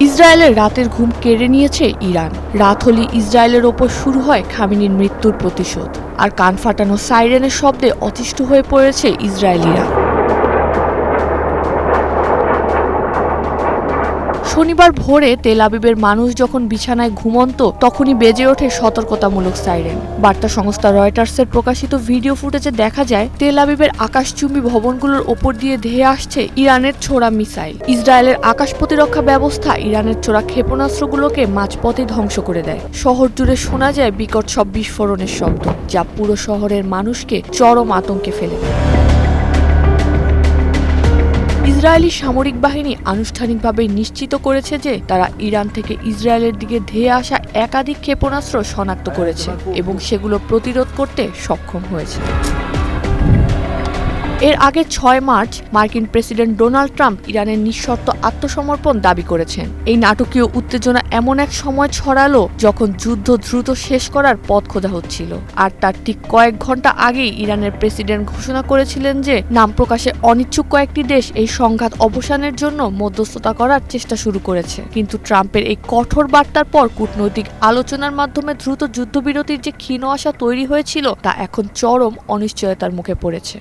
ইসরায়েলের রাতের ঘুম কেড়ে নিয়েছে ইরান। রাত হলে ইসরায়েলের ওপর শুরু হয় খামেনির মৃত্যুর প্রতিশোধ। আর কান ফাটানো সাইরেনের শব্দে অতিষ্ঠ হয়ে পড়েছে ইসরায়েলিরা। শনিবার ভোরে তেল আবিবের মানুষ যখন বিছানায় ঘুমন্ত তখনই বেজে ওঠে সতর্কতামূলক সাইরেন। বার্তা সংস্থা রয়টার্সের প্রকাশিত ভিডিও ফুটেজে দেখা যায় তেল আবিবের আকাশচুম্বী ভবনগুলোর ওপর দিয়ে ধেয়ে আসছে ইরানের ছোড়া মিসাইল। ইসরায়েলের আকাশ প্রতিরক্ষা ব্যবস্থা ইরানের ছোড়া ক্ষেপণাস্ত্রগুলোকে মাঝপথে ধ্বংস করে দেয়। শহর জুড়ে শোনা যায় বিকট সব বিস্ফোরণের শব্দ, যা পুরো শহরের মানুষকে চরম আতঙ্কে ফেলে দেয়। ইসরায়েলি সামরিক বাহিনী আনুষ্ঠানিকভাবে নিশ্চিত করেছে যে তারা ইরান থেকে ইসরায়েলের দিকে ধেয়ে আসা একাধিক ক্ষেপণাস্ত্র শনাক্ত করেছে এবং সেগুলো প্রতিরোধ করতে সক্ষম হয়েছে। এর আগে ৬ মার্চ মার্কিন প্রেসিডেন্ট ডোনাল্ড ট্রাম্প ইরানের নিঃশর্ত আত্মসমর্পণ দাবি করেছেন। এই নাটকীয় উত্তেজনা এমন এক সময় ছড়ালো যখন যুদ্ধ দ্রুত শেষ করার পথ খোঁজা হচ্ছিল। আর তার ঠিক কয়েক ঘন্টা আগেই ইরানের প্রেসিডেন্ট ঘোষণা করেছিলেন যে নাম প্রকাশে অনিচ্ছুক কয়েকটি দেশ এই সংঘাত অবসানের জন্য মধ্যস্থতা করার চেষ্টা শুরু করেছে। কিন্তু ট্রাম্পের এই কঠোর বার্তার পর কূটনৈতিক আলোচনার মাধ্যমে দ্রুত যুদ্ধবিরতির যে ক্ষীণ আশা তৈরি হয়েছিল তা এখন চরম অনিশ্চয়তার মুখে পড়েছে।